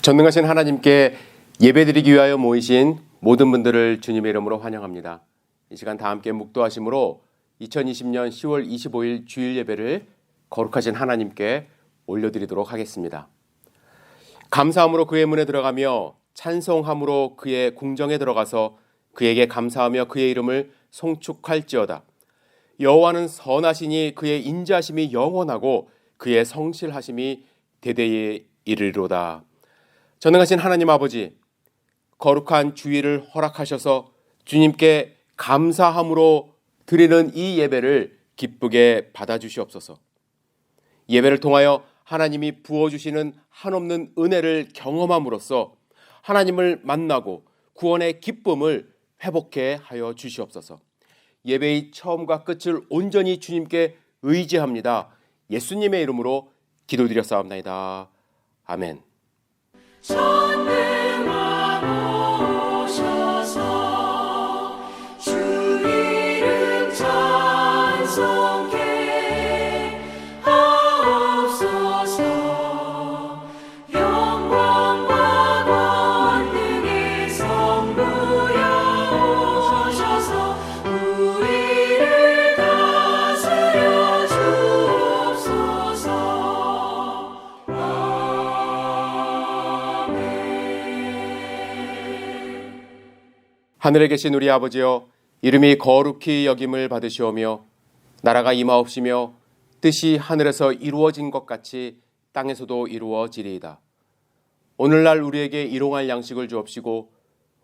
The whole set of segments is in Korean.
전능하신 하나님께 예배드리기 위하여 모이신 모든 분들을 주님의 이름으로 환영합니다. 이 시간 다 함께 묵도하심으로 2020년 10월 25일 주일 예배를 거룩하신 하나님께 올려드리도록 하겠습니다. 감사함으로 그의 문에 들어가며 찬송함으로 그의 궁정에 들어가서 그에게 감사하며 그의 이름을 송축할지어다. 여호와는 선하시니 그의 인자하심이 영원하고 그의 성실하심이 대대에 이르리로다. 전능하신 하나님 아버지, 거룩한 주일을 허락하셔서 주님께 감사함으로 드리는 이 예배를 기쁘게 받아주시옵소서. 예배를 통하여 하나님이 부어주시는 한없는 은혜를 경험함으로써 하나님을 만나고 구원의 기쁨을 회복해 하여 주시옵소서. 예배의 처음과 끝을 온전히 주님께 의지합니다. 예수님의 이름으로 기도드렸사옵나이다. 아멘. 전능하오셔서 주 이름 찬송케 하옵소서. 영광과 권능의 성부여 오셔서 우리를 다스려 주옵소서. 하늘에 계신 우리 아버지여, 이름이 거룩히 여김을 받으시오며 나라가 임하옵시며 뜻이 하늘에서 이루어진 것 같이 땅에서도 이루어지리이다. 오늘날 우리에게 일용할 양식을 주옵시고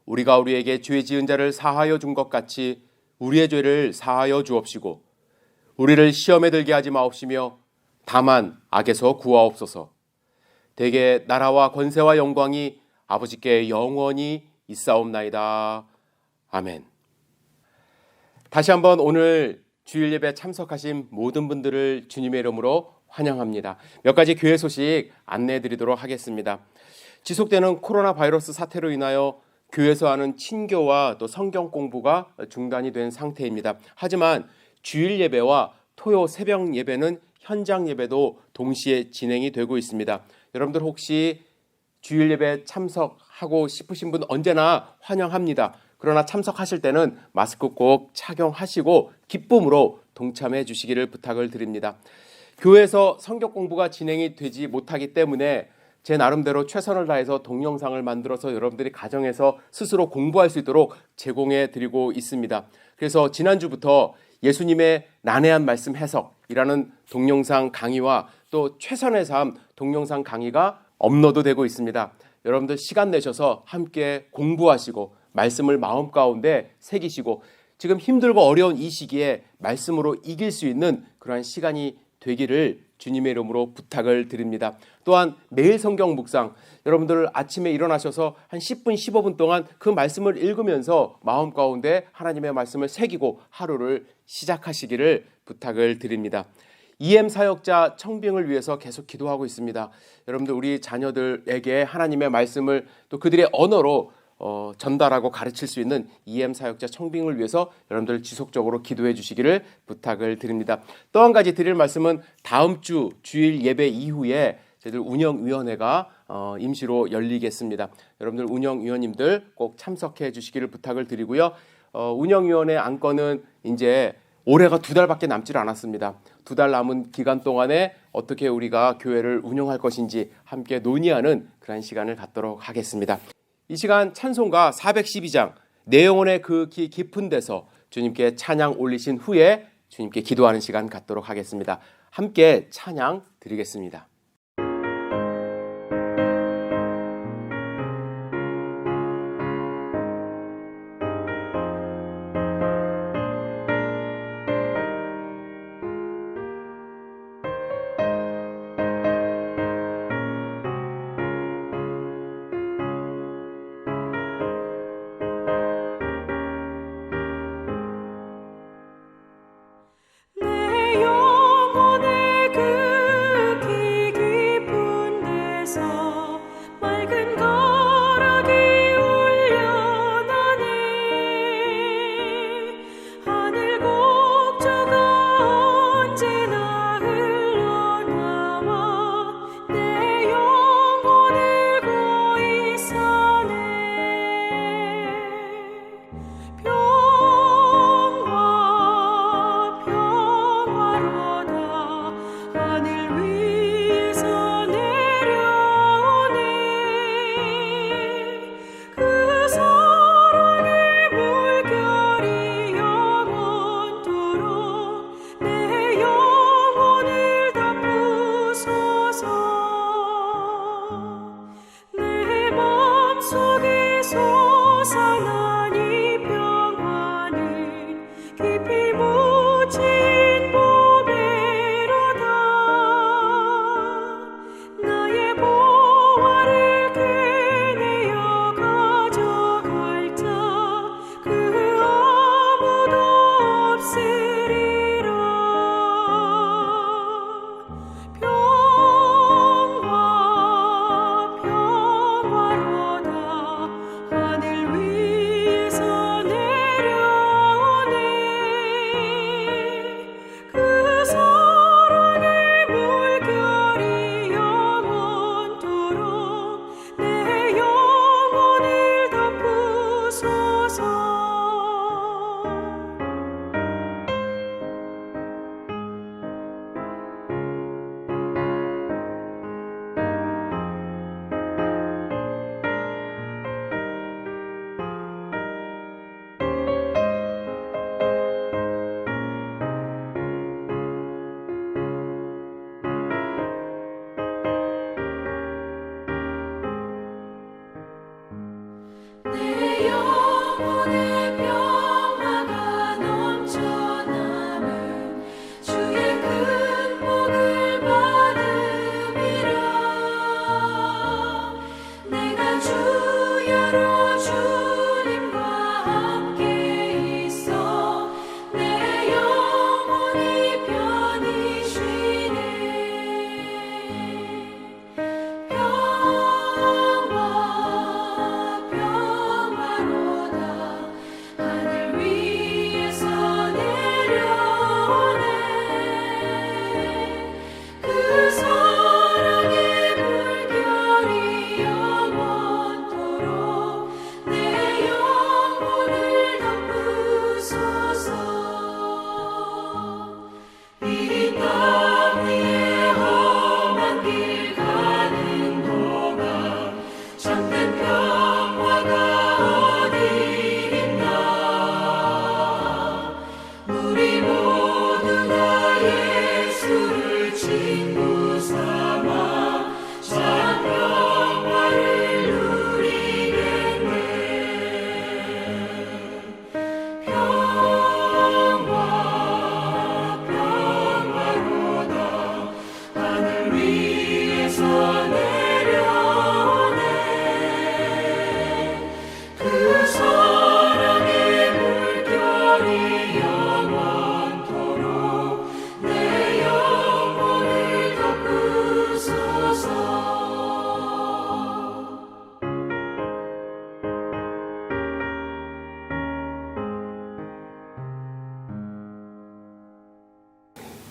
우리가 우리에게 죄 지은 자를 사하여 준 것 같이 우리의 죄를 사하여 주옵시고 우리를 시험에 들게 하지 마옵시며 다만 악에서 구하옵소서. 대개 나라와 권세와 영광이 아버지께 영원히 있사옵나이다. 아멘. 다시 한번 오늘 주일 예배 참석하신 모든 분들을 주님의 이름으로 환영합니다. 몇 가지 교회 소식 안내해 드리도록 하겠습니다. 지속되는 코로나 바이러스 사태로 인하여 교회에서 하는 친교와 또 성경 공부가 중단이 된 상태입니다. 하지만 주일 예배와 토요 새벽 예배는 현장 예배도 동시에 진행이 되고 있습니다. 여러분들 혹시 주일 예배 참석하고 싶으신 분 언제나 환영합니다. 그러나 참석하실 때는 마스크 꼭 착용하시고 기쁨으로 동참해 주시기를 부탁을 드립니다. 교회에서 성경 공부가 진행이 되지 못하기 때문에 제 나름대로 최선을 다해서 동영상을 만들어서 여러분들이 가정에서 스스로 공부할 수 있도록 제공해 드리고 있습니다. 그래서 지난주부터 예수님의 난해한 말씀 해석이라는 동영상 강의와 또 최선의 삶 동영상 강의가 업로드되고 있습니다. 여러분들 시간 내셔서 함께 공부하시고 말씀을 마음 가운데 새기시고 지금 힘들고 어려운 이 시기에 말씀으로 이길 수 있는 그러한 시간이 되기를 주님의 이름으로 부탁을 드립니다. 또한 매일 성경 묵상, 여러분들 아침에 일어나셔서 한 10분, 15분 동안 그 말씀을 읽으면서 마음 가운데 하나님의 말씀을 새기고 하루를 시작하시기를 부탁을 드립니다. EM 사역자 청빙을 위해서 계속 기도하고 있습니다. 여러분들 우리 자녀들에게 하나님의 말씀을 또 그들의 언어로 전달하고 가르칠 수 있는 EM 사역자 청빙을 위해서 여러분들 지속적으로 기도해 주시기를 부탁을 드립니다. 또 한 가지 드릴 말씀은 다음 주 주일 예배 이후에 저희들 운영위원회가 임시로 열리겠습니다. 여러분들 운영위원님들 꼭 참석해 주시기를 부탁을 드리고요. 운영위원회 안건은 이제 올해가 2달밖에 남질 않았습니다. 2달 남은 기간 동안에 어떻게 우리가 교회를 운영할 것인지 함께 논의하는 그런 시간을 갖도록 하겠습니다. 이 시간 찬송가 412장 내 영혼의 그 깊은 데서 주님께 찬양 올리신 후에 주님께 기도하는 시간 갖도록 하겠습니다. 함께 찬양 드리겠습니다. 내 영혼의 그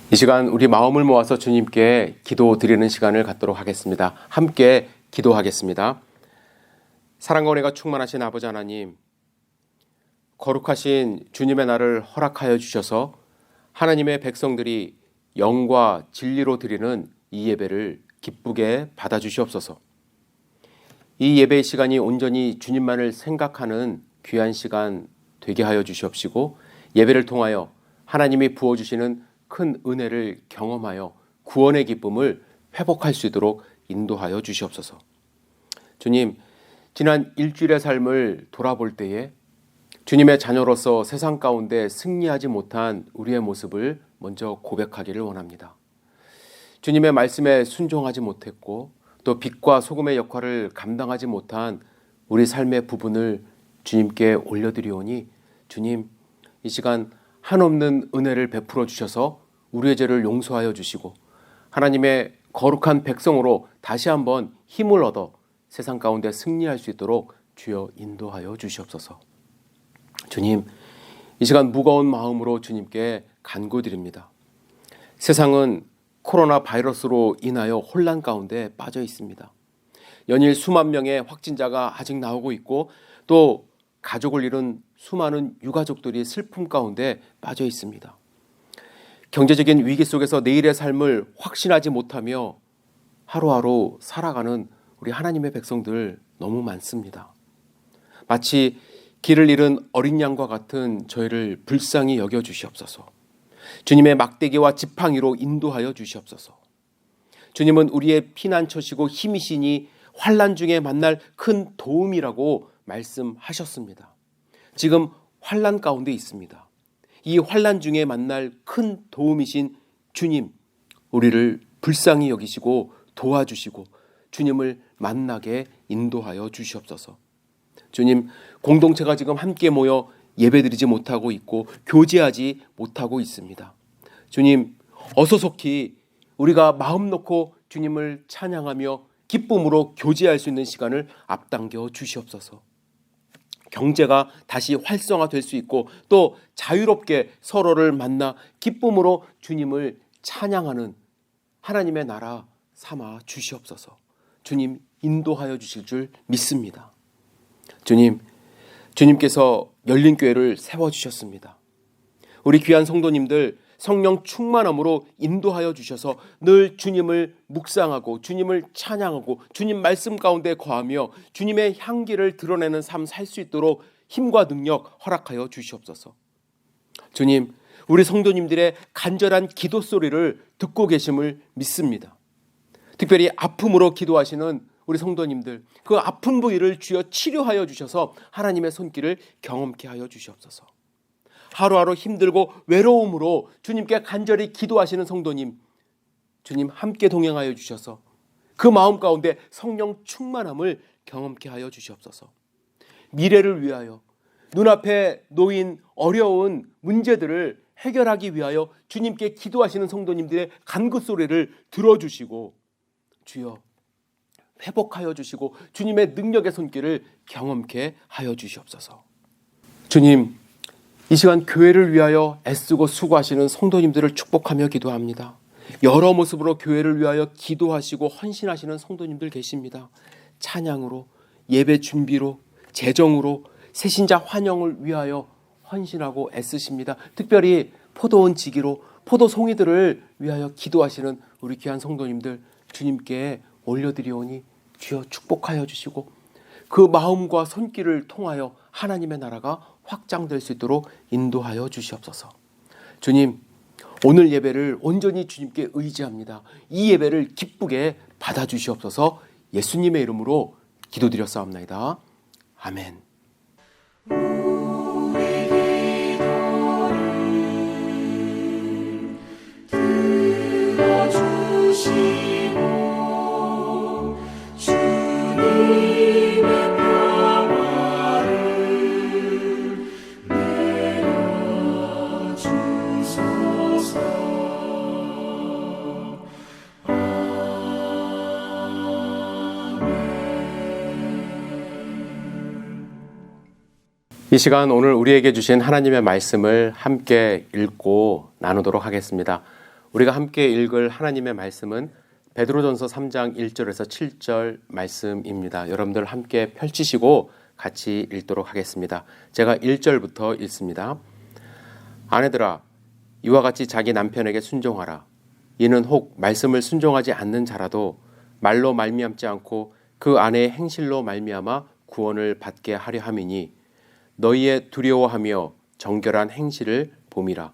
이 시간 우리 마음을 모아서 주님께 기도 드리는 시간을 갖도록 하겠습니다. 함께 기도하겠습니다. 사랑과 은혜가 충만하신 아버지 하나님, 거룩하신 주님의 날을 허락하여 주셔서 하나님의 백성들이 영과 진리로 드리는 이 예배를 기쁘게 받아주시옵소서. 이 예배의 시간이 온전히 주님만을 생각하는 귀한 시간 되게 하여 주시옵시고, 예배를 통하여 하나님이 부어주시는 큰 은혜를 경험하여 구원의 기쁨을 회복할 수 있도록 인도하여 주시옵소서. 주님, 지난 일주일의 삶을 돌아볼 때에 주님의 자녀로서 세상 가운데 승리하지 못한 우리의 모습을 먼저 고백하기를 원합니다. 주님의 말씀에 순종하지 못했고 또 빛과 소금의 역할을 감당하지 못한 우리 삶의 부분을 주님께 올려드리오니, 주님, 이 시간 한없는 은혜를 베풀어 주셔서 우리의 죄를 용서하여 주시고 하나님의 거룩한 백성으로 다시 한번 힘을 얻어 세상 가운데 승리할 수 있도록 주여 인도하여 주시옵소서. 주님, 이 시간 무거운 마음으로 주님께 간구드립니다. 세상은 코로나 바이러스로 인하여 혼란 가운데 빠져 있습니다. 연일 수만 명의 확진자가 아직 나오고 있고 또 가족을 잃은 수많은 유가족들이 슬픔 가운데 빠져 있습니다. 경제적인 위기 속에서 내일의 삶을 확신하지 못하며 하루하루 살아가는 우리 하나님의 백성들 너무 많습니다. 마치 길을 잃은 어린 양과 같은 저희를 불쌍히 여겨 주시옵소서. 주님의 막대기와 지팡이로 인도하여 주시옵소서. 주님은 우리의 피난처시고 힘이시니 환난 중에 만날 큰 도움이라고 말씀하셨습니다. 지금 환난 가운데 있습니다. 이 환난 중에 만날 큰 도움이신 주님, 우리를 불쌍히 여기시고 도와주시고 주님을 만나게 인도하여 주시옵소서. 주님, 공동체가 지금 함께 모여 예배드리지 못하고 있고 교제하지 못하고 있습니다. 주님, 어서 속히 우리가 마음 놓고 주님을 찬양하며 기쁨으로 교제할 수 있는 시간을 앞당겨 주시옵소서. 경제가 다시 활성화될 수 있고 또 자유롭게 서로를 만나 기쁨으로 주님을 찬양하는 하나님의 나라 삼아 주시옵소서. 주님, 인도하여 주실 줄 믿습니다. 주님, 주님께서 열린교회를 세워주셨습니다. 우리 귀한 성도님들 성령 충만함으로 인도하여 주셔서 늘 주님을 묵상하고 주님을 찬양하고 주님 말씀 가운데 거하며 주님의 향기를 드러내는 삶 살 수 있도록 힘과 능력 허락하여 주시옵소서. 주님, 우리 성도님들의 간절한 기도 소리를 듣고 계심을 믿습니다. 특별히 아픔으로 기도하시는 우리 성도님들, 그 아픈 부위를 주여 치료하여 주셔서 하나님의 손길을 경험케 하여 주시옵소서. 하루하루 힘들고 외로움으로 주님께 간절히 기도하시는 성도님, 주님 함께 동행하여 주셔서 그 마음 가운데 성령 충만함을 경험케 하여 주시옵소서. 미래를 위하여 눈앞에 놓인 어려운 문제들을 해결하기 위하여 주님께 기도하시는 성도님들의 간구 소리를 들어주시고 주여 회복하여 주시고 주님의 능력의 손길을 경험케 하여 주시옵소서. 주님, 이 시간 교회를 위하여 애쓰고 수고하시는 성도님들을 축복하며 기도합니다. 여러 모습으로 교회를 위하여 기도하시고 헌신하시는 성도님들 계십니다. 찬양으로, 예배 준비로, 재정으로, 새신자 환영을 위하여 헌신하고 애쓰십니다. 특별히 포도원 지기로 포도송이들을 위하여 기도하시는 우리 귀한 성도님들 주님께 올려드리오니 주여 축복하여 주시고 그 마음과 손길을 통하여 하나님의 나라가 확장될 수 있도록 인도하여 주시옵소서. 주님, 오늘 예배를 온전히 주님께 의지합니다. 이 예배를 기쁘게 받아주시옵소서. 예수님의 이름으로 기도드렸사옵나이다. 아멘. 이 시간 오늘 우리에게 주신 하나님의 말씀을 함께 읽고 나누도록 하겠습니다. 우리가 함께 읽을 하나님의 말씀은 베드로전서 3장 1절에서 7절 말씀입니다. 여러분들 함께 펼치시고 같이 읽도록 하겠습니다. 제가 1절부터 읽습니다. 아내들아, 이와 같이 자기 남편에게 순종하라. 이는 혹 말씀을 순종하지 않는 자라도 말로 말미암지 않고 그 아내의 행실로 말미암아 구원을 받게 하려 함이니 너희의 두려워하며 정결한 행실을 봄이라.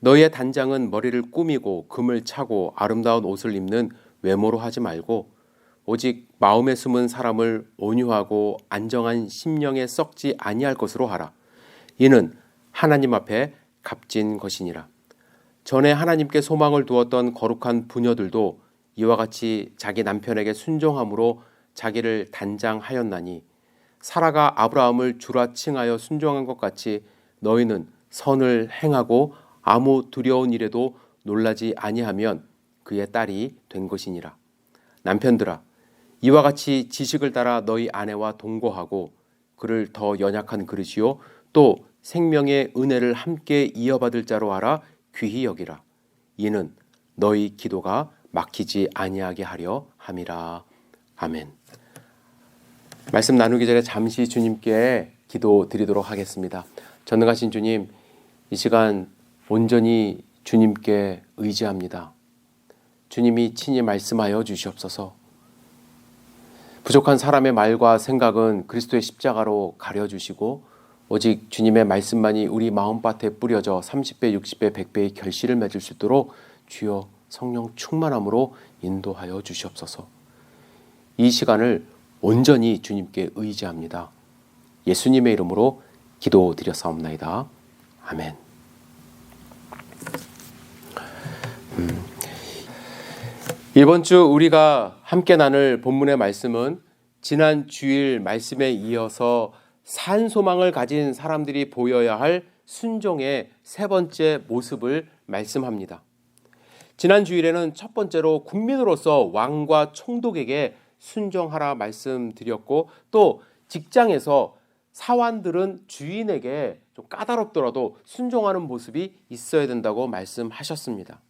너희의 단장은 머리를 꾸미고 금을 차고 아름다운 옷을 입는 외모로 하지 말고 오직 마음에 숨은 사람을 온유하고 안정한 심령에 썩지 아니할 것으로 하라. 이는 하나님 앞에 값진 것이니라. 전에 하나님께 소망을 두었던 거룩한 부녀들도 이와 같이 자기 남편에게 순종함으로 자기를 단장하였나니 사라가 아브라함을 주라 칭하여 순종한 것 같이 너희는 선을 행하고 아무 두려운 일에도 놀라지 아니하면 그의 딸이 된 것이니라. 남편들아, 이와 같이 지식을 따라 너희 아내와 동거하고 그를 더 연약한 그릇이요 또 생명의 은혜를 함께 이어받을 자로 알아 귀히 여기라. 이는 너희 기도가 막히지 아니하게 하려 함이라. 아멘. 말씀 나누기 전에 잠시 주님께 기도 드리도록 하겠습니다. 전능하신 주님, 이 시간 온전히 주님께 의지합니다. 주님이 친히 말씀하여 주시옵소서. 부족한 사람의 말과 생각은 그리스도의 십자가로 가려주시고 오직 주님의 말씀만이 우리 마음밭에 뿌려져 30배, 60배, 100배의 결실을 맺을 수 있도록 주여 성령 충만함으로 인도하여 주시옵소서. 이 시간을 온전히 주님께 의지합니다. 예수님의 이름으로 기도드렸사옵나이다. 아멘. 이번 주 우리가 함께 나눌 본문의 말씀은 지난 주일 말씀에 이어서 산 소망을 가진 사람들이 보여야 할 순종의 세 번째 모습을 말씀합니다. 지난 주일에는 첫 번째로 국민으로서 왕과 총독에게 순종하라 말씀드렸고 또 직장에서 사원들은 주인에게 좀 까다롭더라도 순종하는 모습이 있어야 된다고 말씀하셨습니다.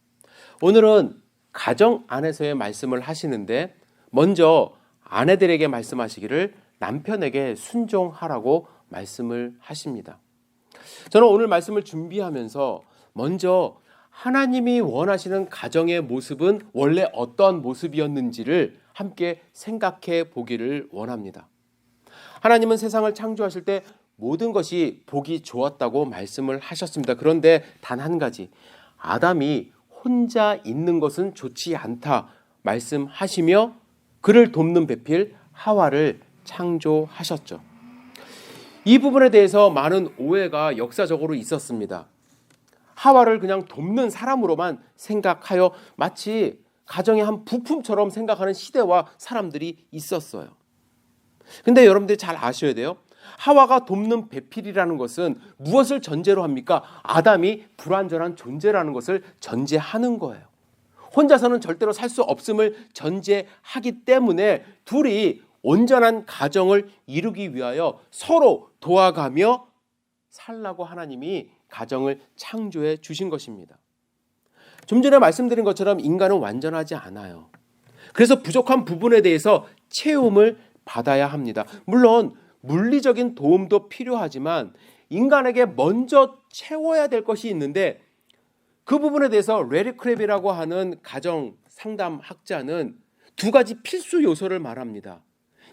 오늘은 가정 안에서의 말씀을 하시는데 먼저 아내들에게 말씀하시기를 남편에게 순종하라고 말씀을 하십니다. 저는 오늘 말씀을 준비하면서 먼저 하나님이 원하시는 가정의 모습은 원래 어떤 모습이었는지를 함께 생각해 보기를 원합니다. 하나님은 세상을 창조하실 때 모든 것이 보기 좋았다고 말씀을 하셨습니다. 그런데 단 한 가지, 아담이 혼자 있는 것은 좋지 않다 말씀하시며 그를 돕는 배필 하와를 창조하셨죠. 이 부분에 대해서 많은 오해가 역사적으로 있었습니다. 하와를 그냥 돕는 사람으로만 생각하여 마치 가정의 한 부품처럼 생각하는 시대와 사람들이 있었어요. 근데 여러분들이 잘 아셔야 돼요. 하와가 돕는 배필이라는 것은 무엇을 전제로 합니까? 아담이 불완전한 존재라는 것을 전제하는 거예요. 혼자서는 절대로 살 수 없음을 전제하기 때문에 둘이 온전한 가정을 이루기 위하여 서로 도와가며 살라고 하나님이 가정을 창조해 주신 것입니다. 좀 전에 말씀드린 것처럼 인간은 완전하지 않아요. 그래서 부족한 부분에 대해서 채움을 받아야 합니다. 물론 물리적인 도움도 필요하지만 인간에게 먼저 채워야 될 것이 있는데 그 부분에 대해서 레리 크랩이라고 하는 가정 상담학자는 두 가지 필수 요소를 말합니다.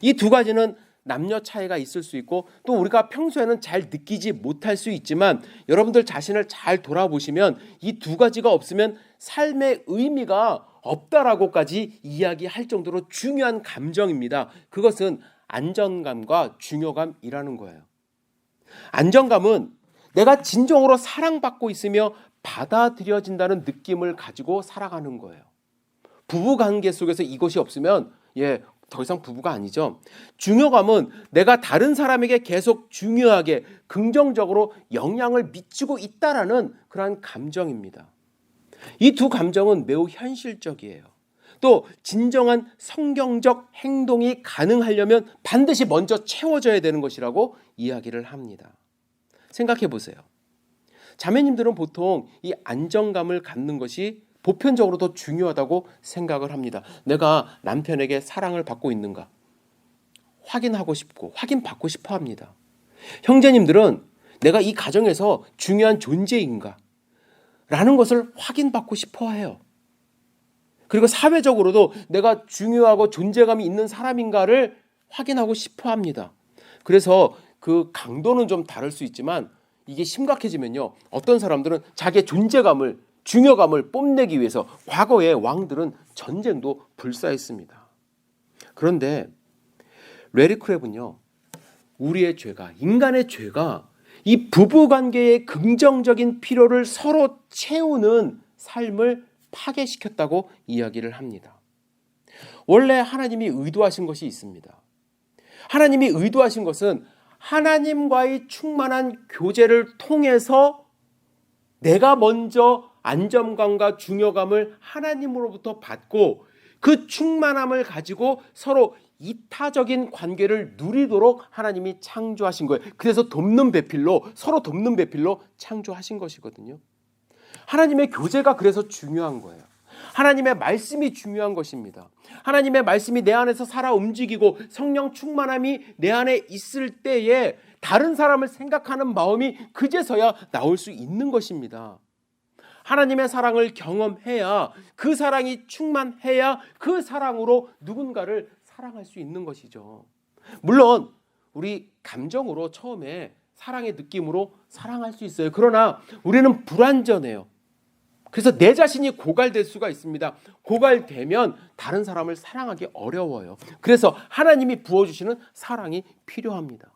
이 두 가지는 남녀 차이가 있을 수 있고 또 우리가 평소에는 잘 느끼지 못할 수 있지만 여러분들 자신을 잘 돌아보시면 이 두 가지가 없으면 삶의 의미가 없다라고까지 이야기할 정도로 중요한 감정입니다. 그것은 안정감과 중요감이라는 거예요. 안정감은 내가 진정으로 사랑받고 있으며 받아들여진다는 느낌을 가지고 살아가는 거예요. 부부관계 속에서 이것이 없으면 더 이상 부부가 아니죠. 중요감은 내가 다른 사람에게 계속 중요하게 긍정적으로 영향을 미치고 있다라는 그러한 감정입니다. 이 두 감정은 매우 현실적이에요. 또 진정한 성경적 행동이 가능하려면 반드시 먼저 채워져야 되는 것이라고 이야기를 합니다. 생각해 보세요. 자매님들은 보통 이 안정감을 갖는 것이 보편적으로 더 중요하다고 생각을 합니다. 내가 남편에게 사랑을 받고 있는가 확인하고 싶고 확인받고 싶어 합니다. 형제님들은 내가 이 가정에서 중요한 존재인가 라는 것을 확인받고 싶어 해요. 그리고 사회적으로도 내가 중요하고 존재감이 있는 사람인가를 확인하고 싶어 합니다. 그래서 그 강도는 좀 다를 수 있지만 이게 심각해지면요, 어떤 사람들은 자기의 존재감을, 중요감을 뽐내기 위해서 과거의 왕들은 전쟁도 불사했습니다. 그런데 레리 크랩은요, 우리의 죄가, 인간의 죄가 이 부부관계의 긍정적인 필요를 서로 채우는 삶을 파괴시켰다고 이야기를 합니다. 원래 하나님이 의도하신 것이 있습니다. 하나님이 의도하신 것은 하나님과의 충만한 교제를 통해서 내가 먼저 안정감과 중요감을 하나님으로부터 받고 그 충만함을 가지고 서로 이타적인 관계를 누리도록 하나님이 창조하신 거예요. 그래서 돕는 배필로, 서로 돕는 배필로 창조하신 것이거든요. 하나님의 교제가 그래서 중요한 거예요. 하나님의 말씀이 중요한 것입니다. 하나님의 말씀이 내 안에서 살아 움직이고 성령 충만함이 내 안에 있을 때에 다른 사람을 생각하는 마음이 그제서야 나올 수 있는 것입니다. 하나님의 사랑을 경험해야, 그 사랑이 충만해야 그 사랑으로 누군가를 사랑할 수 있는 것이죠. 물론 우리 감정으로 처음에 사랑의 느낌으로 사랑할 수 있어요. 그러나 우리는 불완전해요. 그래서 내 자신이 고갈될 수가 있습니다. 고갈되면 다른 사람을 사랑하기 어려워요. 그래서 하나님이 부어주시는 사랑이 필요합니다.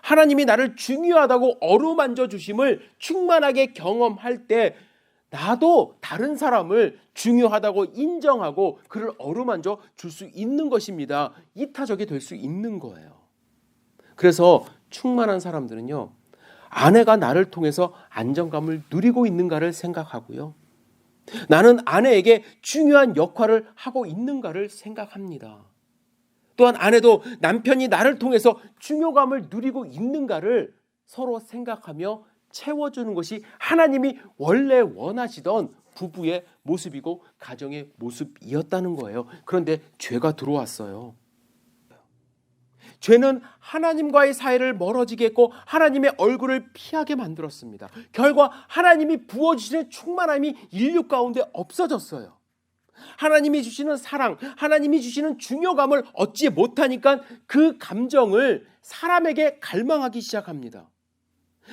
하나님이 나를 중요하다고 어루만져 주심을 충만하게 경험할 때 나도 다른 사람을 중요하다고 인정하고 그를 어루만져 줄 수 있는 것입니다. 이타적이 될 수 있는 거예요. 그래서 충만한 사람들은요, 아내가 나를 통해서 안정감을 누리고 있는가를 생각하고요, 나는 아내에게 중요한 역할을 하고 있는가를 생각합니다. 또한 아내도 남편이 나를 통해서 중요감을 누리고 있는가를 서로 생각하며 채워주는 것이 하나님이 원래 원하시던 부부의 모습이고 가정의 모습이었다는 거예요. 그런데 죄가 들어왔어요. 죄는 하나님과의 사이를 멀어지게 했고 하나님의 얼굴을 피하게 만들었습니다. 결과 하나님이 부어주시는 충만함이 인류 가운데 없어졌어요. 하나님이 주시는 사랑, 하나님이 주시는 중요감을 얻지 못하니까 그 감정을 사람에게 갈망하기 시작합니다.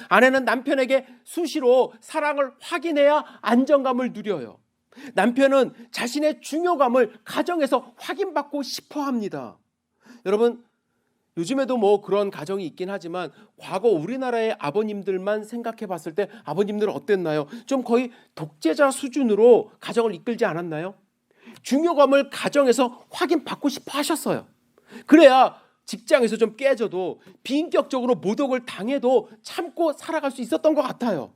아내는 남편에게 수시로 사랑을 확인해야 안정감을 누려요. 남편은 자신의 중요감을 가정에서 확인받고 싶어 합니다. 여러분, 요즘에도 뭐 그런 가정이 있긴 하지만 과거 우리나라의 아버님들만 생각해 봤을 때 아버님들은 어땠나요? 좀 거의 독재자 수준으로 가정을 이끌지 않았나요? 중요감을 가정에서 확인받고 싶어 하셨어요. 그래야 직장에서 좀 깨져도 비인격적으로 모독을 당해도 참고 살아갈 수 있었던 것 같아요.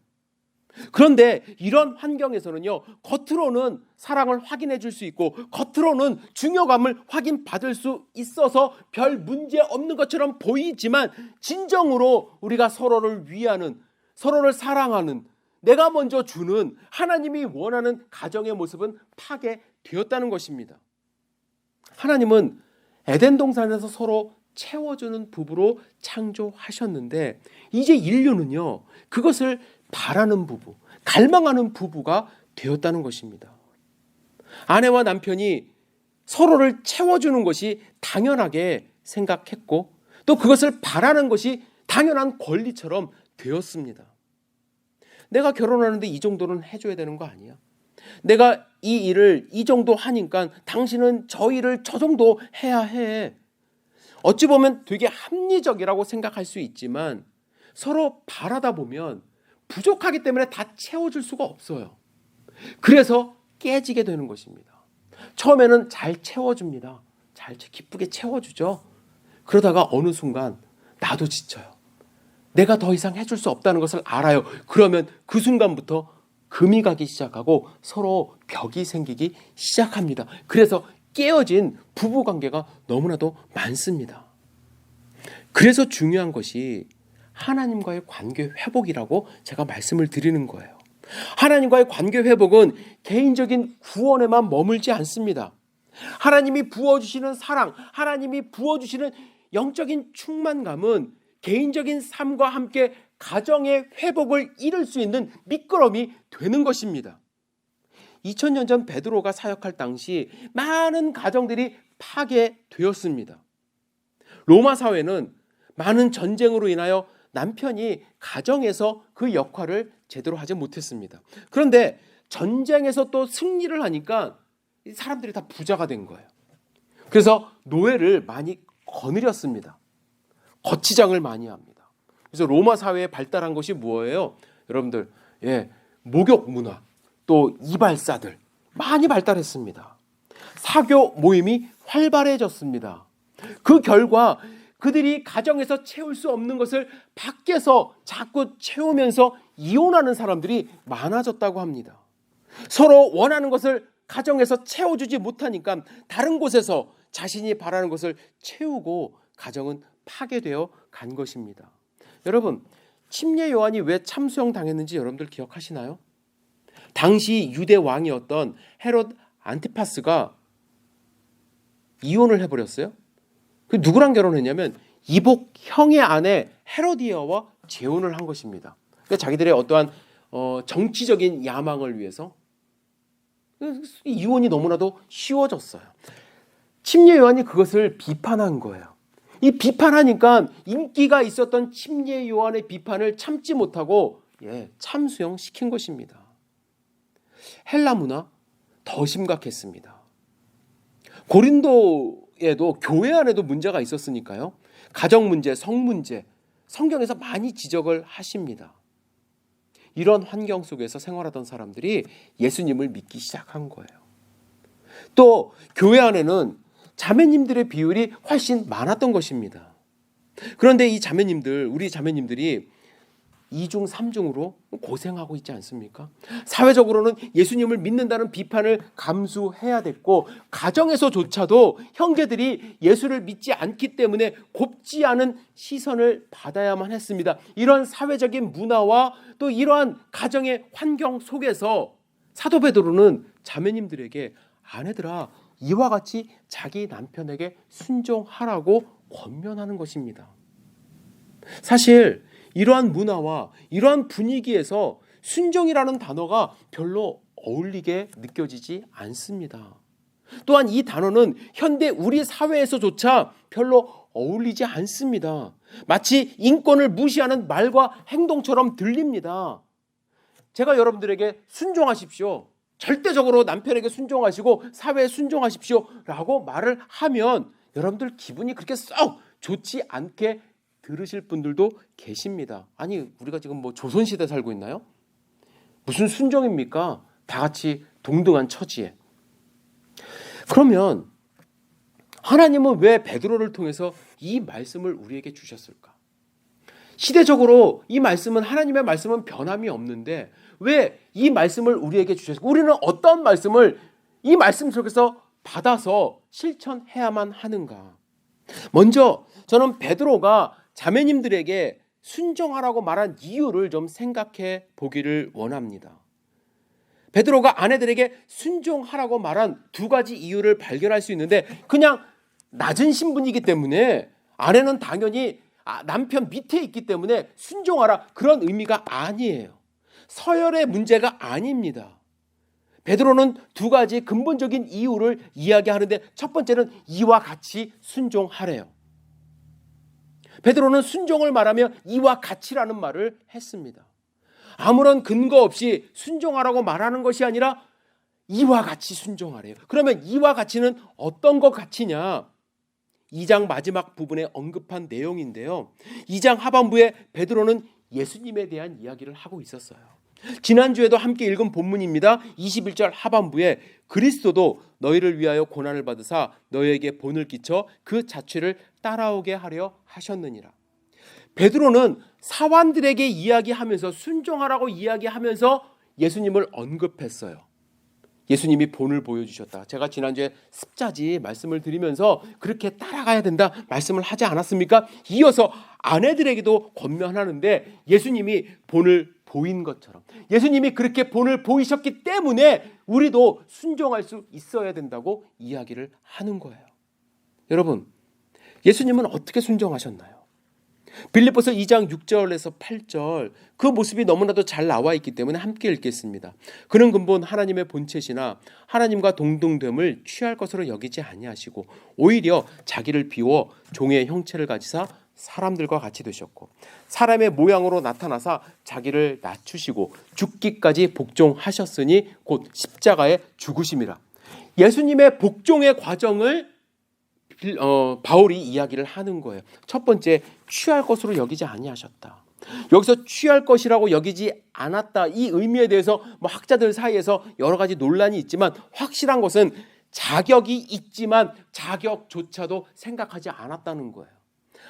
그런데 이런 환경에서는요, 겉으로는 사랑을 확인해 줄 수 있고 겉으로는 중요감을 확인받을 수 있어서 별 문제 없는 것처럼 보이지만 진정으로 우리가 서로를 위하는, 서로를 사랑하는, 내가 먼저 주는 하나님이 원하는 가정의 모습은 파괴되었다는 것입니다. 하나님은 에덴 동산에서 서로 채워주는 부부로 창조하셨는데 이제 인류는요, 그것을 바라는 부부, 갈망하는 부부가 되었다는 것입니다. 아내와 남편이 서로를 채워주는 것이 당연하게 생각했고 또 그것을 바라는 것이 당연한 권리처럼 되었습니다. 내가 결혼하는데 이 정도는 해줘야 되는 거 아니야? 내가 이 일을 이 정도 하니까 당신은 저 일을 저 정도 해야 해. 어찌 보면 되게 합리적이라고 생각할 수 있지만 서로 바라다 보면 부족하기 때문에 다 채워줄 수가 없어요. 그래서 깨지게 되는 것입니다. 처음에는 잘 채워줍니다. 잘 기쁘게 채워주죠. 그러다가 어느 순간 나도 지쳐요. 내가 더 이상 해줄 수 없다는 것을 알아요. 그러면 그 순간부터 금이 가기 시작하고 서로 벽이 생기기 시작합니다. 그래서 깨어진 부부관계가 너무나도 많습니다. 그래서 중요한 것이 하나님과의 관계 회복이라고 제가 말씀을 드리는 거예요. 하나님과의 관계 회복은 개인적인 구원에만 머물지 않습니다. 하나님이 부어주시는 사랑, 하나님이 부어주시는 영적인 충만감은 개인적인 삶과 함께 가정의 회복을 이룰 수 있는 미끄럼이 되는 것입니다. 2000년 전 베드로가 사역할 당시 많은 가정들이 파괴되었습니다. 로마 사회는 많은 전쟁으로 인하여 남편이 가정에서 그 역할을 제대로 하지 못했습니다. 그런데 전쟁에서 또 승리를 하니까 사람들이 다 부자가 된 거예요. 그래서 노예를 많이 거느렸습니다. 거치장을 많이 합니다. 그래서 로마 사회에 발달한 것이 뭐예요? 여러분들, 목욕 문화, 또 이발사들 많이 발달했습니다. 사교 모임이 활발해졌습니다. 그 결과 그들이 가정에서 채울 수 없는 것을 밖에서 자꾸 채우면서 이혼하는 사람들이 많아졌다고 합니다. 서로 원하는 것을 가정에서 채워주지 못하니까 다른 곳에서 자신이 바라는 것을 채우고 가정은 파괴되어 간 것입니다. 여러분, 침례 요한이 왜 참수형 당했는지 여러분들 기억하시나요? 당시 유대 왕이었던 헤롯 안티파스가 이혼을 해버렸어요. 그 누구랑 결혼했냐면 이복 형의 아내 헤로디아와 재혼을 한 것입니다. 그러니까 자기들의 어떠한 정치적인 야망을 위해서 이혼이 너무나도 쉬워졌어요. 침례 요한이 그것을 비판한 거예요. 이 비판하니까 인기가 있었던 침례 요한의 비판을 참지 못하고 참수형 시킨 것입니다. 헬라 문화 더 심각했습니다. 고린도에도 교회 안에도 문제가 있었으니까요. 가정 문제, 성 문제, 성경에서 많이 지적을 하십니다. 이런 환경 속에서 생활하던 사람들이 예수님을 믿기 시작한 거예요. 또 교회 안에는 자매님들의 비율이 훨씬 많았던 것입니다. 그런데 이 자매님들, 우리 자매님들이 2중, 3중으로 고생하고 있지 않습니까? 사회적으로는 예수님을 믿는다는 비판을 감수해야 됐고 가정에서조차도 형제들이 예수를 믿지 않기 때문에 곱지 않은 시선을 받아야만 했습니다. 이런 사회적인 문화와 또 이러한 가정의 환경 속에서 사도 베드로는 자매님들에게 아내들아 이와 같이 자기 남편에게 순종하라고 권면하는 것입니다. 사실 이러한 문화와 이러한 분위기에서 순종이라는 단어가 별로 어울리게 느껴지지 않습니다. 또한 이 단어는 현대 우리 사회에서조차 별로 어울리지 않습니다. 마치 인권을 무시하는 말과 행동처럼 들립니다. 제가 여러분들에게 순종하십시오, 절대적으로 남편에게 순종하시고 사회에 순종하십시오 라고 말을 하면 여러분들 기분이 그렇게 썩 좋지 않게 들으실 분들도 계십니다. 아니 우리가 지금 뭐 조선시대 살고 있나요? 무슨 순종입니까? 다 같이 동등한 처지에. 그러면 하나님은 왜 베드로를 통해서 이 말씀을 우리에게 주셨을까? 시대적으로 이 말씀은 하나님의 말씀은 변함이 없는데 왜 이 말씀을 우리에게 주셨을까? 우리는 어떤 말씀을 이 말씀 속에서 받아서 실천해야만 하는가? 먼저 저는 베드로가 자매님들에게 순종하라고 말한 이유를 좀 생각해 보기를 원합니다. 베드로가 아내들에게 순종하라고 말한 두 가지 이유를 발견할 수 있는데 그냥 낮은 신분이기 때문에 아내는 당연히 남편 밑에 있기 때문에 순종하라 그런 의미가 아니에요. 서열의 문제가 아닙니다. 베드로는 두 가지 근본적인 이유를 이야기하는데 첫 번째는 이와 같이 순종하래요. 베드로는 순종을 말하며 이와 같이라는 말을 했습니다. 아무런 근거 없이 순종하라고 말하는 것이 아니라 이와 같이 순종하래요. 그러면 이와 같이는 어떤 것 같이냐? 2장 마지막 부분에 언급한 내용인데요. 2장 하반부에 베드로는 예수님에 대한 이야기를 하고 있었어요. 지난주에도 함께 읽은 본문입니다. 21절 하반부에 그리스도도 너희를 위하여 고난을 받으사 너희에게 본을 끼쳐 그 자취를 따라오게 하려 하셨느니라. 베드로는 사환들에게 이야기하면서 순종하라고 이야기하면서 예수님을 언급했어요. 예수님이 본을 보여주셨다. 제가 지난주에 습자지 말씀을 드리면서 그렇게 따라가야 된다 말씀을 하지 않았습니까? 이어서 아내들에게도 권면하는데 예수님이 본을 보인 것처럼 예수님이 그렇게 본을 보이셨기 때문에 우리도 순종할 수 있어야 된다고 이야기를 하는 거예요. 여러분, 예수님은 어떻게 순종하셨나요? 빌립보서 2장 6절에서 8절 그 모습이 너무나도 잘 나와 있기 때문에 함께 읽겠습니다. 그는 근본 하나님의 본체시나 하나님과 동등됨을 취할 것으로 여기지 아니하시고 오히려 자기를 비워 종의 형체를 가지사 사람들과 같이 되셨고 사람의 모양으로 나타나사 자기를 낮추시고 죽기까지 복종하셨으니 곧 십자가에 죽으심이라. 예수님의 복종의 과정을 바울이 이야기를 하는 거예요. 첫 번째, 취할 것으로 여기지 아니하셨다. 여기서 취할 것이라고 여기지 않았다. 이 의미에 대해서 학자들 사이에서 여러 가지 논란이 있지만 확실한 것은 자격이 있지만 자격조차도 생각하지 않았다는 거예요.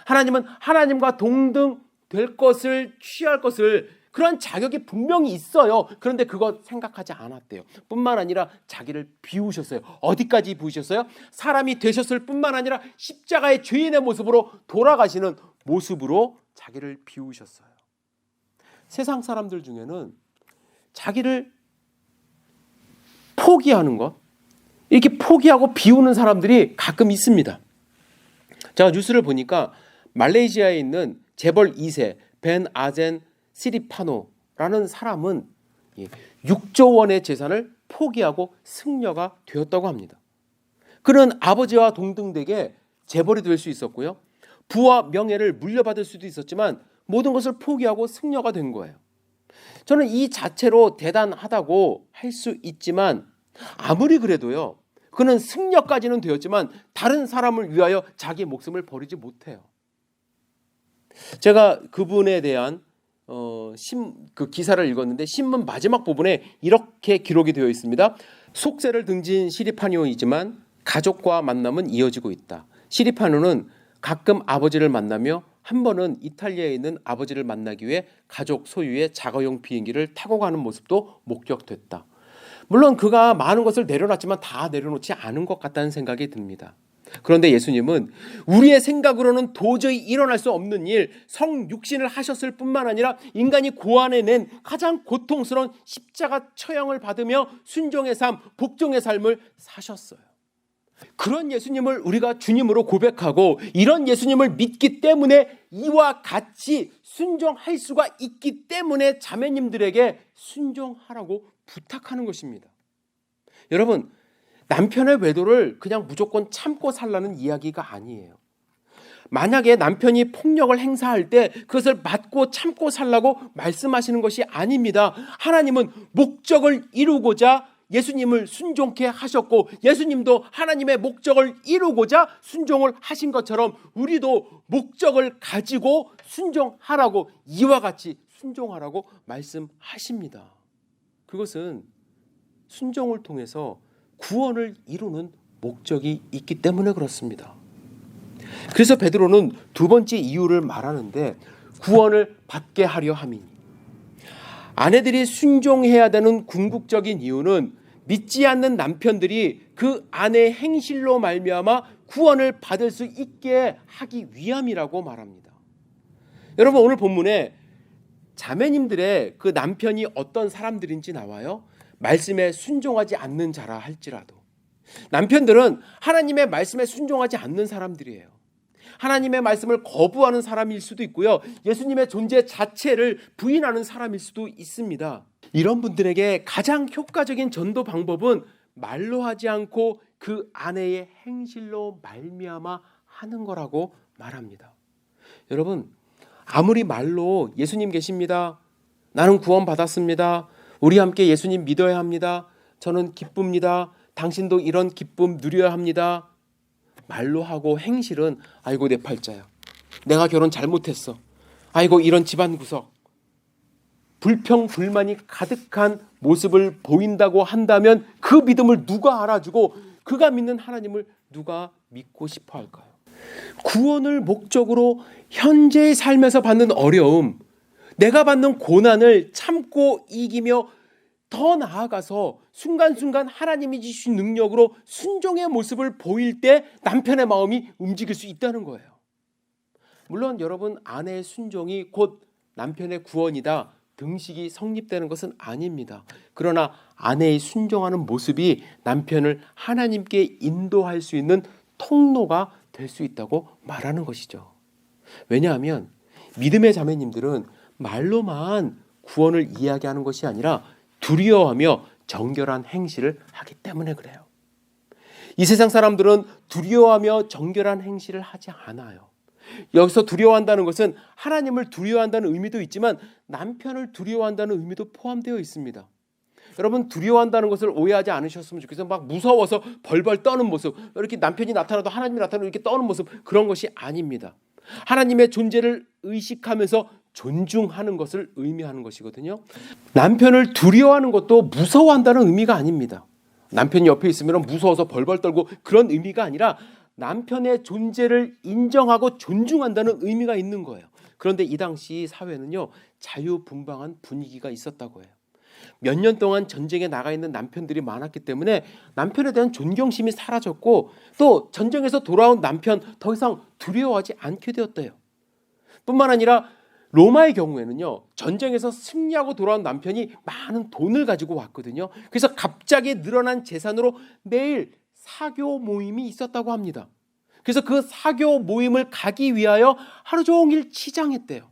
하나님은 하나님과 동등될 것을 취할 것을 그런 자격이 분명히 있어요. 그런데 그거 생각하지 않았대요. 뿐만 아니라 자기를 비우셨어요. 어디까지 비우셨어요? 사람이 되셨을 뿐만 아니라 십자가의 죄인의 모습으로 돌아가시는 모습으로 자기를 비우셨어요. 세상 사람들 중에는 자기를 포기하는 것, 이렇게 포기하고 비우는 사람들이 가끔 있습니다. 제가 뉴스를 보니까 말레이시아에 있는 재벌 2세 벤 아젠 시리파노라는 사람은 6조 원의 재산을 포기하고 승려가 되었다고 합니다. 그는 아버지와 동등되게 재벌이 될 수 있었고요. 부와 명예를 물려받을 수도 있었지만 모든 것을 포기하고 승려가 된 거예요. 저는 이 자체로 대단하다고 할 수 있지만 아무리 그래도요. 그는 승려까지는 되었지만 다른 사람을 위하여 자기 목숨을 버리지 못해요. 제가 그분에 대한 그 기사를 읽었는데 신문 마지막 부분에 이렇게 기록이 되어 있습니다. 속세를 등진 시리파노이지만 가족과 만남은 이어지고 있다. 시리파노는 가끔 아버지를 만나며 한 번은 이탈리아에 있는 아버지를 만나기 위해 가족 소유의 자가용 비행기를 타고 가는 모습도 목격됐다. 물론 그가 많은 것을 내려놨지만 다 내려놓지 않은 것 같다는 생각이 듭니다. 그런데 예수님은 우리의 생각으로는 도저히 일어날 수 없는 일, 성육신을 하셨을 뿐만 아니라 인간이 고안해낸 가장 고통스러운 십자가 처형을 받으며 순종의 삶, 복종의 삶을 사셨어요. 그런 예수님을 우리가 주님으로 고백하고 이런 예수님을 믿기 때문에 이와 같이 순종할 수가 있기 때문에 자매님들에게 순종하라고 부탁하는 것입니다. 여러분, 남편의 외도를 그냥 무조건 참고 살라는 이야기가 아니에요. 만약에 남편이 폭력을 행사할 때 그것을 맞고 참고 살라고 말씀하시는 것이 아닙니다. 하나님은 목적을 이루고자 예수님을 순종케 하셨고 예수님도 하나님의 목적을 이루고자 순종을 하신 것처럼 우리도 목적을 가지고 순종하라고 이와 같이 순종하라고 말씀하십니다. 그것은 순종을 통해서 구원을 이루는 목적이 있기 때문에 그렇습니다. 그래서 베드로는 두 번째 이유를 말하는데 구원을 받게 하려 함이니 아내들이 순종해야 되는 궁극적인 이유는 믿지 않는 남편들이 그 아내의 행실로 말미암아 구원을 받을 수 있게 하기 위함이라고 말합니다. 여러분, 오늘 본문에 자매님들의 그 남편이 어떤 사람들인지 나와요. 말씀에 순종하지 않는 자라 할지라도 남편들은 하나님의 말씀에 순종하지 않는 사람들이에요. 하나님의 말씀을 거부하는 사람일 수도 있고요. 예수님의 존재 자체를 부인하는 사람일 수도 있습니다. 이런 분들에게 가장 효과적인 전도 방법은 말로 하지 않고 그 아내의 행실로 말미암아 하는 거라고 말합니다. 여러분, 아무리 말로 예수님 계십니다. 나는 구원 받았습니다. 우리 함께 예수님 믿어야 합니다. 저는 기쁩니다. 당신도 이런 기쁨 누려야 합니다. 말로 하고 행실은 아이고 내 팔자야. 내가 결혼 잘못했어. 아이고 이런 집안 구석. 불평 불만이 가득한 모습을 보인다고 한다면 그 믿음을 누가 알아주고 그가 믿는 하나님을 누가 믿고 싶어 할까요? 구원을 목적으로 현재의 삶에서 받는 어려움, 내가 받는 고난을 참고 이기며 더 나아가서 순간순간 하나님이 주신 능력으로 순종의 모습을 보일 때 남편의 마음이 움직일 수 있다는 거예요. 물론 여러분, 아내의 순종이 곧 남편의 구원이다. 등식이 성립되는 것은 아닙니다. 그러나 아내의 순종하는 모습이 남편을 하나님께 인도할 수 있는 통로가 될 수 있다고 말하는 것이죠. 왜냐하면 믿음의 자매님들은 말로만 구원을 이야기하는 것이 아니라 두려워하며 정결한 행실을 하기 때문에 그래요. 이 세상 사람들은 두려워하며 정결한 행실을 하지 않아요. 여기서 두려워한다는 것은 하나님을 두려워한다는 의미도 있지만 남편을 두려워한다는 의미도 포함되어 있습니다. 여러분, 두려워한다는 것을 오해하지 않으셨으면 좋겠어요. 막 무서워서 벌벌 떠는 모습, 이렇게 남편이 나타나도 하나님이 나타나도 이렇게 떠는 모습, 그런 것이 아닙니다. 하나님의 존재를 의식하면서 존중하는 것을 의미하는 것이거든요. 남편을 두려워하는 것도 무서워한다는 의미가 아닙니다. 남편이 옆에 있으면 무서워서 벌벌 떨고 그런 의미가 아니라 남편의 존재를 인정하고 존중한다는 의미가 있는 거예요. 그런데 이 당시 사회는요, 자유분방한 분위기가 있었다고 해요. 몇 년 동안 전쟁에 나가 있는 남편들이 많았기 때문에 남편에 대한 존경심이 사라졌고, 또 전쟁에서 돌아온 남편 더 이상 두려워하지 않게 되었대요. 뿐만 아니라 로마의 경우에는요, 전쟁에서 승리하고 돌아온 남편이 많은 돈을 가지고 왔거든요. 그래서 갑자기 늘어난 재산으로 매일 사교 모임이 있었다고 합니다. 그래서 그 사교 모임을 가기 위하여 하루 종일 치장했대요.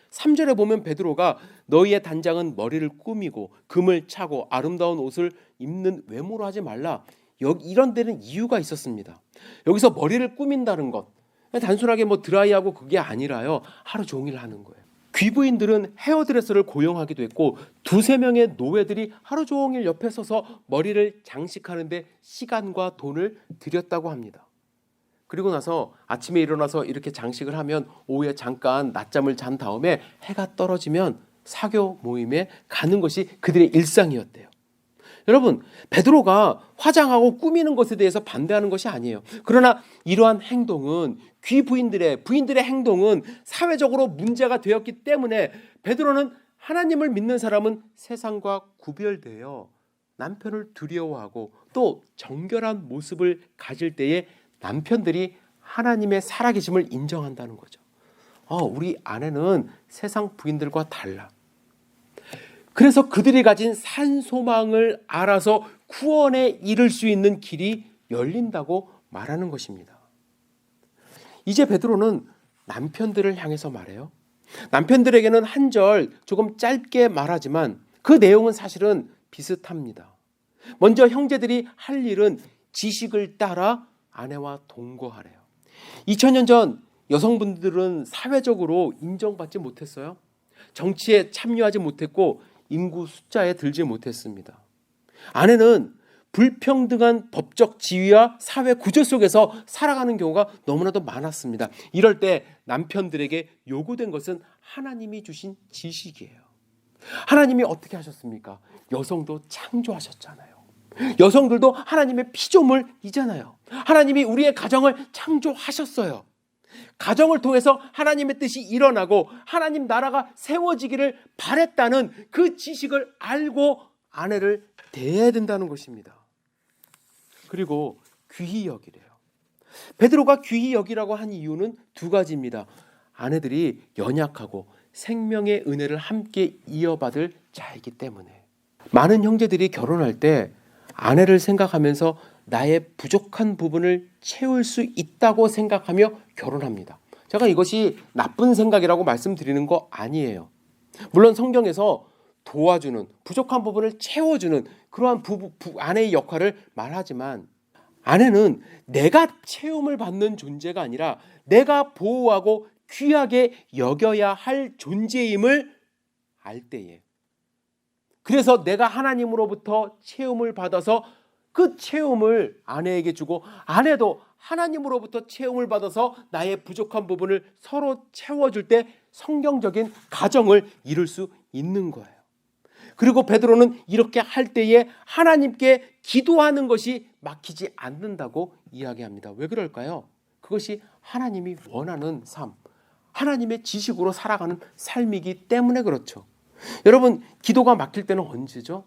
3절에 보면 베드로가 너희의 단장은 머리를 꾸미고 금을 차고 아름다운 옷을 입는 외모로 하지 말라. 이런 데는 이유가 있었습니다. 여기서 머리를 꾸민다는 것, 단순하게 드라이하고 그게 아니라요, 하루 종일 하는 거예요. 귀부인들은 헤어드레서를 고용하기도 했고 2-3명의 노예들이 하루 종일 옆에 서서 머리를 장식하는데 시간과 돈을 들였다고 합니다. 그리고 나서 아침에 일어나서 이렇게 장식을 하면 오후에 잠깐 낮잠을 잔 다음에 해가 떨어지면 사교 모임에 가는 것이 그들의 일상이었대요. 여러분, 베드로가 화장하고 꾸미는 것에 대해서 반대하는 것이 아니에요. 그러나 이러한 행동은 부인들의 행동은 사회적으로 문제가 되었기 때문에 베드로는 하나님을 믿는 사람은 세상과 구별되어 남편을 두려워하고 또 정결한 모습을 가질 때에 남편들이 하나님의 살아계심을 인정한다는 거죠. 우리 아내는 세상 부인들과 달라. 그래서 그들이 가진 산소망을 알아서 구원에 이를 수 있는 길이 열린다고 말하는 것입니다. 이제 베드로는 남편들을 향해서 말해요. 남편들에게는 한 절 조금 짧게 말하지만 그 내용은 사실은 비슷합니다. 먼저 형제들이 할 일은 지식을 따라 아내와 동거하래요. 2000년 전 여성분들은 사회적으로 인정받지 못했어요. 정치에 참여하지 못했고 인구 숫자에 들지 못했습니다. 아내는 불평등한 법적 지위와 사회 구조 속에서 살아가는 경우가 너무나도 많았습니다. 이럴 때 남편들에게 요구된 것은 하나님이 주신 지식이에요. 하나님이 어떻게 하셨습니까? 여성도 창조하셨잖아요. 여성들도 하나님의 피조물이잖아요. 하나님이 우리의 가정을 창조하셨어요. 가정을 통해서 하나님의 뜻이 일어나고 하나님 나라가 세워지기를 바랬다는 그 지식을 알고 아내를 대해야 된다는 것입니다. 그리고 귀히 여기래요. 베드로가 귀히 여기라고 한 이유는 2가지입니다. 아내들이 연약하고 생명의 은혜를 함께 이어받을 자이기 때문에. 많은 형제들이 결혼할 때 아내를 생각하면서 나의 부족한 부분을 채울 수 있다고 생각하며 결혼합니다. 제가 이것이 나쁜 생각이라고 말씀드리는 거 아니에요. 물론 성경에서 도와주는, 부족한 부분을 채워주는 그러한 아내의 역할을 말하지만, 아내는 내가 채움을 받는 존재가 아니라 내가 보호하고 귀하게 여겨야 할 존재임을 알 때에, 그래서 내가 하나님으로부터 채움을 받아서 그 채움을 아내에게 주고 아내도 하나님으로부터 채움을 받아서 나의 부족한 부분을 서로 채워줄 때 성경적인 가정을 이룰 수 있는 거예요. 그리고 베드로는 이렇게 할 때에 하나님께 기도하는 것이 막히지 않는다고 이야기합니다. 왜 그럴까요? 그것이 하나님이 원하는 삶, 하나님의 지식으로 살아가는 삶이기 때문에 그렇죠. 여러분, 기도가 막힐 때는 언제죠?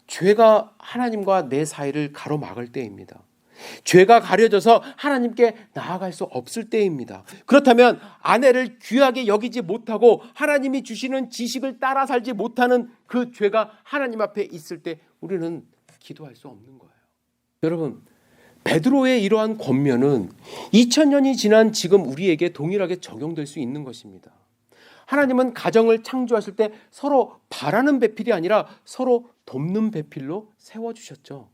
죄가 하나님과 내 사이를 가로막을 때입니다. 죄가 가려져서 하나님께 나아갈 수 없을 때입니다. 그렇다면 아내를 귀하게 여기지 못하고 하나님이 주시는 지식을 따라 살지 못하는 그 죄가 하나님 앞에 있을 때 우리는 기도할 수 없는 거예요. 여러분, 베드로의 이러한 권면은 2000년이 지난 지금 우리에게 동일하게 적용될 수 있는 것입니다. 하나님은 가정을 창조하실 때 서로 바라는 배필이 아니라 서로 돕는 배필로 세워주셨죠.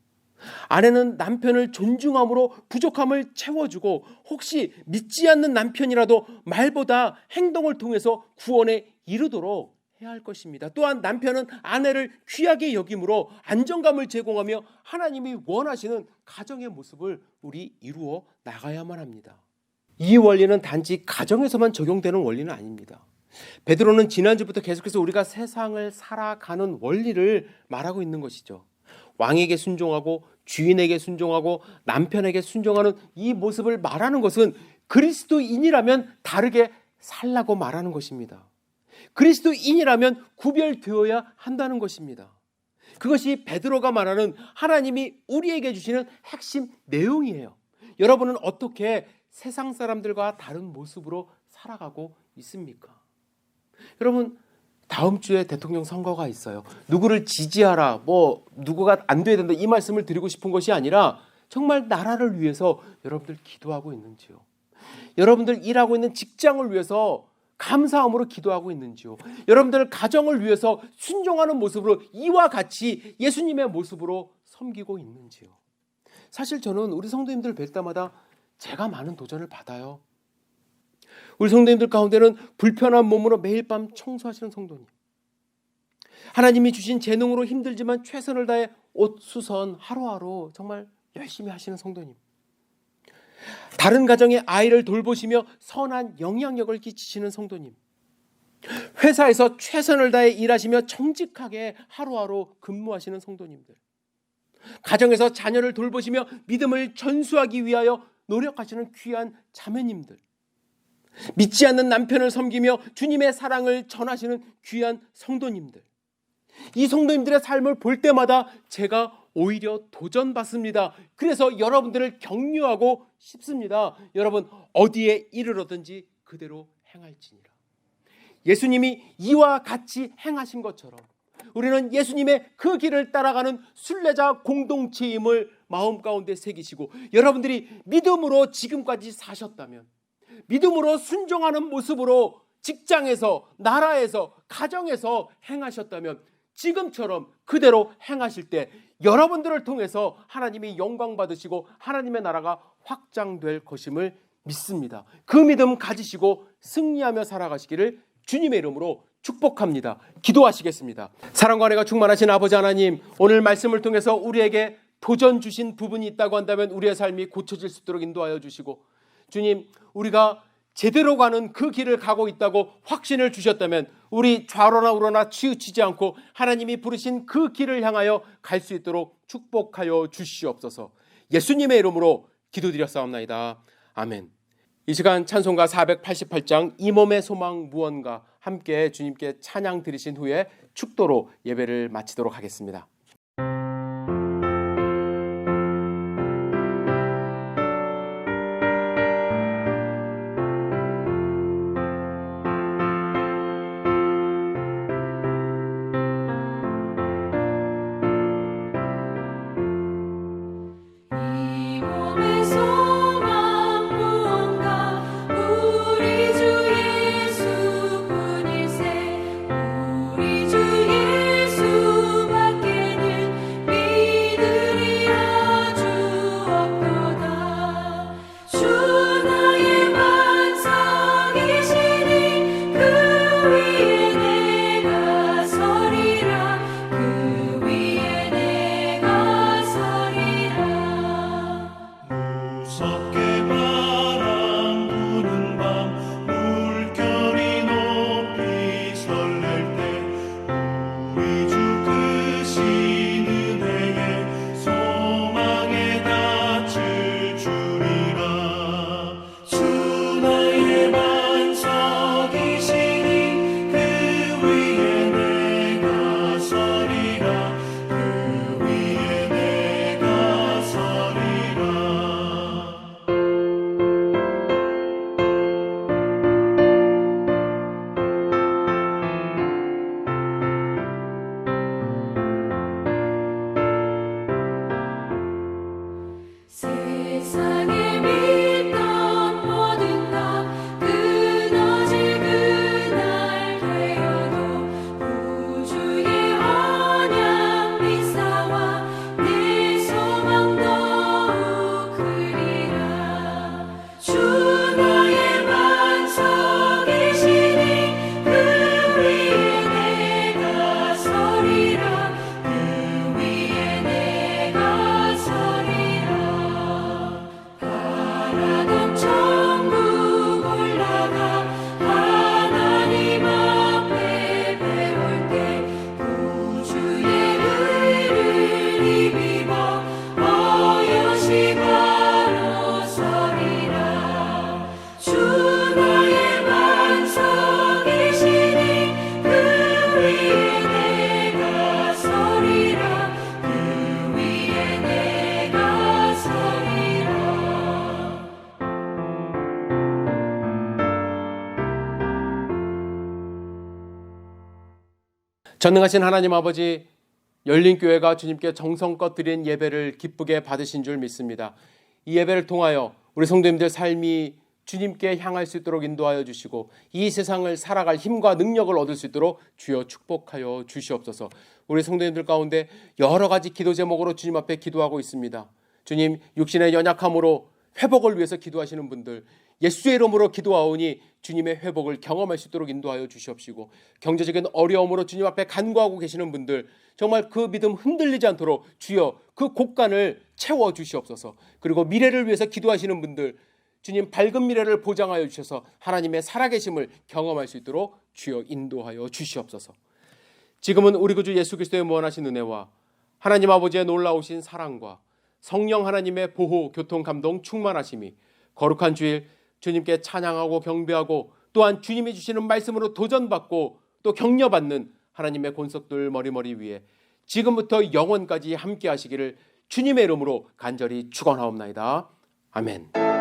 아내는 남편을 존중함으로 부족함을 채워주고 혹시 믿지 않는 남편이라도 말보다 행동을 통해서 구원에 이르도록 해야 할 것입니다. 또한 남편은 아내를 귀하게 여김으로 안정감을 제공하며 하나님이 원하시는 가정의 모습을 우리 이루어 나가야만 합니다. 이 원리는 단지 가정에서만 적용되는 원리는 아닙니다. 베드로는 지난주부터 계속해서 우리가 세상을 살아가는 원리를 말하고 있는 것이죠. 왕에게 순종하고 주인에게 순종하고 남편에게 순종하는 이 모습을 말하는 것은 그리스도인이라면 다르게 살라고 말하는 것입니다. 그리스도인이라면 구별되어야 한다는 것입니다. 그것이 베드로가 말하는 하나님이 우리에게 주시는 핵심 내용이에요. 여러분은 어떻게 세상 사람들과 다른 모습으로 살아가고 있습니까? 여러분, 다음 주에 대통령 선거가 있어요. 누구를 지지하라, 누구가 안 돼야 된다, 이 말씀을 드리고 싶은 것이 아니라 정말 나라를 위해서 여러분들 기도하고 있는지요? 여러분들 일하고 있는 직장을 위해서 감사함으로 기도하고 있는지요? 여러분들 가정을 위해서 순종하는 모습으로 이와 같이 예수님의 모습으로 섬기고 있는지요? 사실 저는 우리 성도님들 뵐 때마다 제가 많은 도전을 받아요. 우리 성도님들 가운데는 불편한 몸으로 매일 밤 청소하시는 성도님, 하나님이 주신 재능으로 힘들지만 최선을 다해 옷 수선 하루하루 정말 열심히 하시는 성도님, 다른 가정의 아이를 돌보시며 선한 영향력을 끼치시는 성도님, 회사에서 최선을 다해 일하시며 정직하게 하루하루 근무하시는 성도님들, 가정에서 자녀를 돌보시며 믿음을 전수하기 위하여 노력하시는 귀한 자매님들, 믿지 않는 남편을 섬기며 주님의 사랑을 전하시는 귀한 성도님들, 이 성도님들의 삶을 볼 때마다 제가 오히려 도전받습니다. 그래서 여러분들을 격려하고 싶습니다. 여러분, 어디에 이르러든지 그대로 행할지니라. 예수님이 이와 같이 행하신 것처럼 우리는 예수님의 그 길을 따라가는 순례자 공동체임을 마음 가운데 새기시고, 여러분들이 믿음으로 지금까지 사셨다면, 믿음으로 순종하는 모습으로 직장에서, 나라에서, 가정에서 행하셨다면 지금처럼 그대로 행하실 때 여러분들을 통해서 하나님이 영광 받으시고 하나님의 나라가 확장될 것임을 믿습니다. 그 믿음 가지시고 승리하며 살아가시기를 주님의 이름으로 축복합니다. 기도하시겠습니다. 사랑과 은혜가 충만하신 아버지 하나님, 오늘 말씀을 통해서 우리에게 도전 주신 부분이 있다고 한다면 우리의 삶이 고쳐질 수 있도록 인도하여 주시고, 주님, 우리가 제대로 가는 그 길을 가고 있다고 확신을 주셨다면 우리 좌로나 우로나 치우치지 않고 하나님이 부르신 그 길을 향하여 갈 수 있도록 축복하여 주시옵소서. 예수님의 이름으로 기도드렸사옵나이다. 아멘. 이 시간 찬송가 488장 이 몸의 소망 무언가 함께 주님께 찬양 드리신 후에 축도로 예배를 마치도록 하겠습니다. 이 몸의 소망 무언가 우리 주 예수뿐일세. 우리 주 예수밖에는 믿으리 아주 없도다. 주 나의 반석이시니 그 위에 내가 서리라. 그 위에 내가 서리라. 무섭게 바람 부는 밤 물결이 높이 설렐 때 우리 주 크신 은혜에 소망에 닿을 줄이라. 주 나의 반석이시니 그 위에 내가 서리라. 그 위에 내가 서리라. 세상에 믿던 모든 것 끊어질 그날 되어도 구주의 언약 믿사와 내 소망 더욱 크리라. 주 나의 반석이시니 그 위에 내가 서리라. 그 위에 내가 서리라. 바라던 천국 올라가 하나님 앞에 배울 때 구주의 의를 입어 어여시 바로 서리라. 주 나의 반석이시니 그 위에 내가 서리라. 그 위에 내가 서리라. 전능하신 하나님 아버지, 열린교회가 주님께 정성껏 드린 예배를 기쁘게 받으신 줄 믿습니다. 이 예배를 통하여 우리 성도님들 삶이 주님께 향할 수 있도록 인도하여 주시고 이 세상을 살아갈 힘과 능력을 얻을 수 있도록 주여 축복하여 주시옵소서. 우리 성도님들 가운데 여러 가지 기도 제목으로 주님 앞에 기도하고 있습니다. 주님, 육신의 연약함으로 회복을 위해서 기도하시는 분들, 예수의 이름으로 기도하오니 주님의 회복을 경험할 수 있도록 인도하여 주시옵시고, 경제적인 어려움으로 주님 앞에 간구하고 계시는 분들, 정말 그 믿음 흔들리지 않도록 주여 그 곳간을 채워 주시옵소서. 그리고 미래를 위해서 기도하시는 분들, 주님 밝은 미래를 보장하여 주셔서 하나님의 살아계심을 경험할 수 있도록 주여 인도하여 주시옵소서. 지금은 우리 구주 예수 그리스도의 무한하신 은혜와 하나님 아버지의 놀라우신 사랑과 성령 하나님의 보호, 교통, 감동, 충만하심이 거룩한 주일 주님께 찬양하고 경배하고 또한 주님이 주시는 말씀으로 도전받고 또 격려받는 하나님의 권속들 머리머리 위에 지금부터 영원까지 함께 하시기를 주님의 이름으로 간절히 축원하옵나이다. 아멘.